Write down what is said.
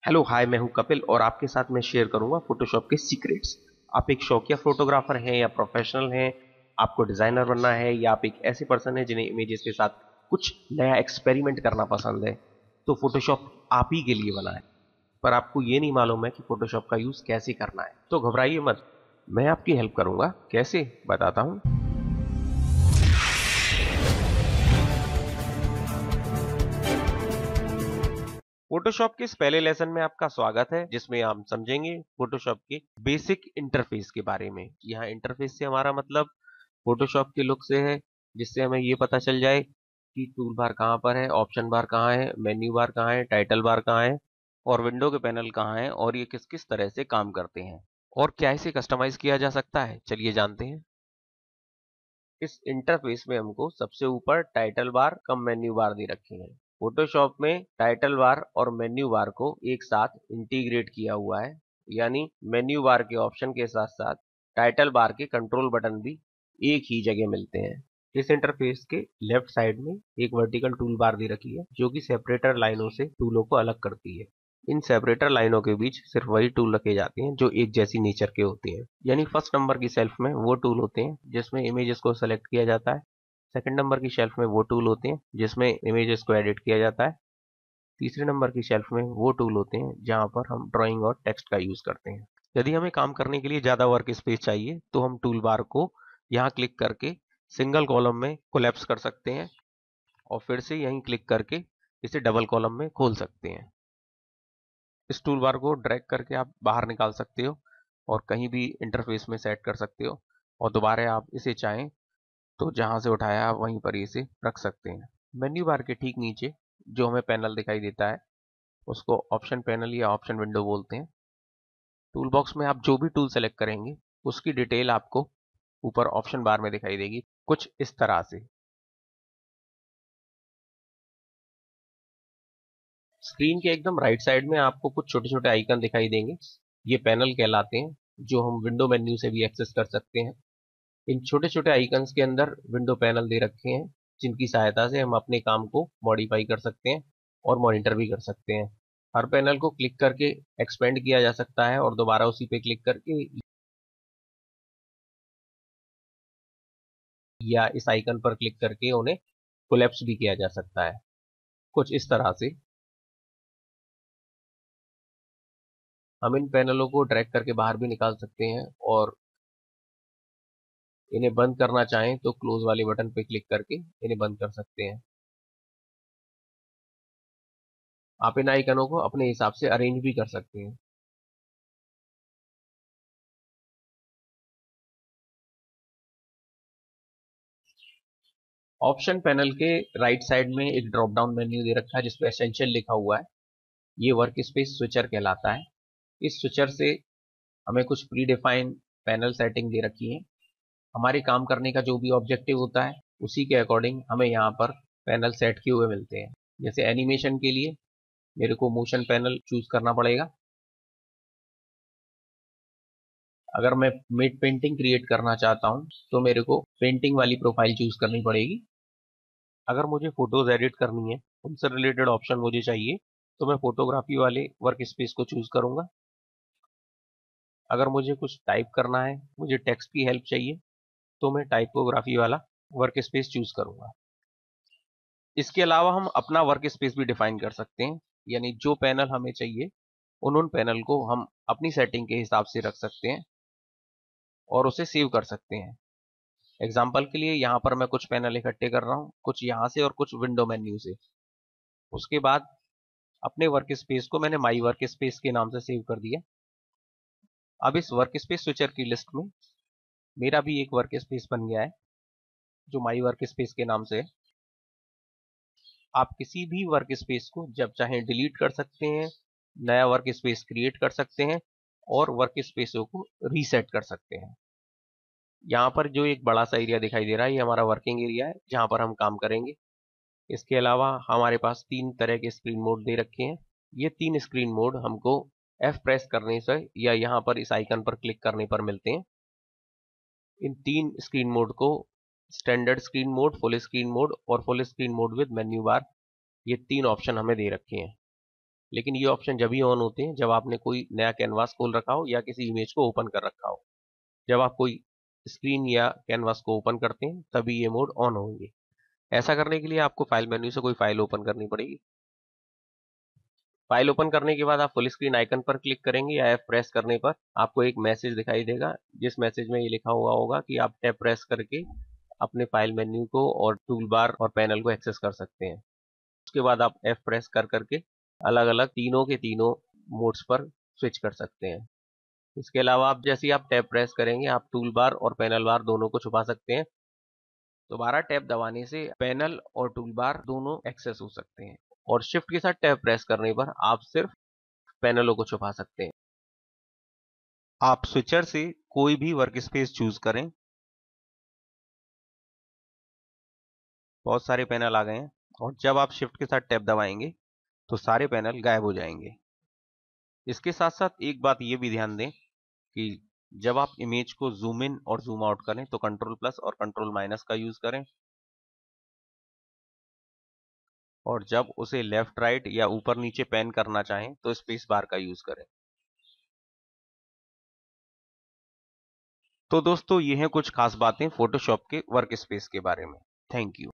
Hello hi, मैं हूं कपिल और आपके साथ मैं शेयर करूंगा फोटोशॉप के सीक्रेट्स। आप एक शौकिया फोटोग्राफर हैं या प्रोफेशनल हैं, आपको डिजाइनर बनना है या आप एक ऐसे पर्सन हैं जिन्हें इमेजेस के साथ कुछ नया एक्सपेरिमेंट करना पसंद है, तो फोटोशॉप आप ही के लिए बना है। पर आपको ये नहीं मालूम है कि फोटोशॉप का यूज कैसे करना है, तो घबराइए मत। मैं आपकी हेल्प करूंगा। कैसे, बताता हूं। फोटोशॉप के इस पहले लेसन में आपका स्वागत है, जिसमें हम समझेंगे फोटोशॉप के बेसिक इंटरफेस के बारे में। यहाँ इंटरफेस से हमारा मतलब फोटोशॉप के लुक से है, जिससे हमें ये पता चल जाए कि टूल बार कहाँ पर है, ऑप्शन बार कहाँ है, मेन्यू बार कहाँ है, टाइटल बार कहाँ है और विंडो के पैनल कहाँ है और ये किस किस तरह से काम करते हैं और क्या इसे कस्टमाइज किया जा सकता है। चलिए जानते हैं। इस इंटरफेस में हमको सबसे ऊपर टाइटल बार कम मेन्यू बार दे रखे हैं। फोटोशॉप में टाइटल बार और मेन्यू बार को एक साथ इंटीग्रेट किया हुआ है, यानी मेन्यू बार के ऑप्शन के साथ साथ टाइटल बार के कंट्रोल बटन भी एक ही जगह मिलते हैं। इस इंटरफेस के लेफ्ट साइड में एक वर्टिकल टूल बार दे रखी है, जो कि सेपरेटर लाइनों से टूलों को अलग करती है। इन सेपरेटर लाइनों के बीच सिर्फ वही टूल रखे जाते हैं जो एक जैसी नेचर के होते हैं, यानी फर्स्ट नंबर की शेल्फ में वो टूल होते हैं जिसमें इमेजेस को सेलेक्ट किया जाता है। सेकंड नंबर की शेल्फ में वो टूल होते हैं जिसमें इमेजेस को एडिट किया जाता है। तीसरे नंबर की शेल्फ में वो टूल होते हैं जहां पर हम ड्राइंग और टेक्स्ट का यूज करते हैं। यदि हमें काम करने के लिए ज्यादा वर्क स्पेस चाहिए तो हम टूल बार को यहाँ क्लिक करके सिंगल कॉलम में कोलैप्स कर सकते हैं और फिर से यहीं क्लिक करके इसे डबल कॉलम में खोल सकते हैं। इस टूल बार को ड्रैग करके आप बाहर निकाल सकते हो और कहीं भी इंटरफेस में सेट कर सकते हो और दोबारा आप इसे चाहें तो जहां से उठाया आप वहीं पर इसे रख सकते हैं। मेन्यू बार के ठीक नीचे जो हमें पैनल दिखाई देता है उसको ऑप्शन पैनल या ऑप्शन विंडो बोलते हैं। टूल बॉक्स में आप जो भी टूल सेलेक्ट करेंगे उसकी डिटेल आपको ऊपर ऑप्शन बार में दिखाई देगी, कुछ इस तरह से। स्क्रीन के एकदम राइट साइड में आपको कुछ छोटे छोटे आइकन दिखाई देंगे। ये पैनल कहलाते हैं, जो हम विंडो मेन्यू से भी एक्सेस कर सकते हैं। इन छोटे छोटे आइकन्स के अंदर विंडो पैनल दे रखे हैं, जिनकी सहायता से हम अपने काम को मॉडिफाई कर सकते हैं और मॉनिटर भी कर सकते हैं। हर पैनल को क्लिक करके एक्सपेंड किया जा सकता है और दोबारा उसी पे क्लिक करके या इस आइकन पर क्लिक करके उन्हें कोलैप्स भी किया जा सकता है, कुछ इस तरह से। हम इन पैनलों को ड्रैग करके बाहर भी निकाल सकते हैं और इन्हें बंद करना चाहें तो क्लोज वाले बटन पे क्लिक करके इन्हें बंद कर सकते हैं। आप इन आइकनों को अपने हिसाब से अरेंज भी कर सकते हैं। ऑप्शन पैनल के राइट साइड में एक ड्रॉप डाउन मेन्यू दे रखा है जिसपे एसेंशियल लिखा हुआ है। ये वर्क स्पेस स्विचर कहलाता है। इस स्विचर से हमें कुछ प्री डिफाइन पैनल सेटिंग दे रखी है। हमारे काम करने का जो भी ऑब्जेक्टिव होता है उसी के अकॉर्डिंग हमें यहाँ पर पैनल सेट किए हुए मिलते हैं। जैसे एनिमेशन के लिए मेरे को मोशन पैनल चूज करना पड़ेगा। अगर मैं मेड पेंटिंग क्रिएट करना चाहता हूँ तो मेरे को पेंटिंग वाली प्रोफाइल चूज करनी पड़ेगी। अगर मुझे फोटोज एडिट करनी है, उनसे रिलेटेड ऑप्शन मुझे चाहिए, तो मैं फोटोग्राफी वाले वर्क स्पेस को चूज करूंगा। अगर मुझे कुछ टाइप करना है, मुझे टेक्स्ट की हेल्प चाहिए, तो मैं टाइपोग्राफी वाला वर्क स्पेस चूज करूंगा। इसके अलावा हम अपना वर्क स्पेस भी डिफाइन कर सकते हैं, यानी जो पैनल हमें चाहिए उन पैनल को हम अपनी सेटिंग के हिसाब से रख सकते हैं और उसे सेव कर सकते हैं। एग्जाम्पल के लिए यहाँ पर मैं कुछ पैनल इकट्ठे कर रहा हूँ, कुछ यहाँ से और कुछ विंडो मेन्यू से। उसके बाद अपने वर्क स्पेस को मैंने माई वर्क स्पेस के नाम से सेव कर दिया। अब इस वर्क स्पेस स्विचर की लिस्ट में मेरा भी एक वर्क स्पेस बन गया है जो माई वर्क स्पेस के नाम से है। आप किसी भी वर्क स्पेस को जब चाहें डिलीट कर सकते हैं, नया वर्क स्पेस क्रिएट कर सकते हैं और वर्क स्पेसों को रीसेट कर सकते हैं। यहाँ पर जो एक बड़ा सा एरिया दिखाई दे रहा है ये हमारा वर्किंग एरिया है जहाँ पर हम काम करेंगे। इसके अलावा हमारे पास तीन तरह के स्क्रीन मोड दे रखे हैं। ये तीन स्क्रीन मोड हमको F प्रेस करने से या यहाँ पर इस आइकन पर क्लिक करने पर मिलते हैं। इन तीन स्क्रीन मोड को standard screen mode, full screen mode और full screen mode with menu bar, ये तीन ऑप्शन हमें दे रखे हैं। लेकिन ये ऑप्शन जब ही ऑन होते हैं जब आपने कोई नया कैनवास खोल रखा हो या किसी इमेज को ओपन कर रखा हो। जब आप कोई स्क्रीन या कैनवास को ओपन करते हैं तभी ये मोड ऑन होंगे। ऐसा करने के लिए आपको फाइल मेन्यू से कोई फाइल ओपन करनी पड़ेगी। फाइल ओपन करने के बाद आप फुल स्क्रीन आइकन पर क्लिक करेंगे या F प्रेस करने पर आपको एक मैसेज दिखाई देगा, जिस मैसेज में ये लिखा हुआ होगा कि आप टैब प्रेस करके अपने फाइल मेन्यू को और टूल बार और पैनल को एक्सेस कर सकते हैं। उसके बाद आप F प्रेस कर करके अलग अलग तीनों के तीनों मोड्स पर स्विच कर सकते हैं। इसके अलावा आप जैसे ही आप टैब प्रेस करेंगे आप टूल बार और पैनल बार दोनों को छुपा सकते हैं। दोबारा टैब दबाने से पैनल और टूल बार दोनों एक्सेस हो सकते हैं, और शिफ्ट के साथ टैब प्रेस करने पर आप सिर्फ पैनलों को छुपा सकते हैं। आप स्विचर से कोई भी वर्क स्पेस चूज करें। बहुत सारे पैनल आ गए हैं, और जब आप शिफ्ट के साथ टैब दबाएंगे तो सारे पैनल गायब हो जाएंगे। इसके साथ साथ एक बात ये भी ध्यान दें कि जब आप इमेज को जूम इन और जूम आउट करें तो कंट्रोल प्लस और कंट्रोल माइनस का यूज करें, और जब उसे लेफ्ट राइट या ऊपर नीचे पैन करना चाहें तो स्पेस बार का यूज करें। तो दोस्तों ये हैं कुछ खास बातें फोटोशॉप के वर्क स्पेस के बारे में। Thank you.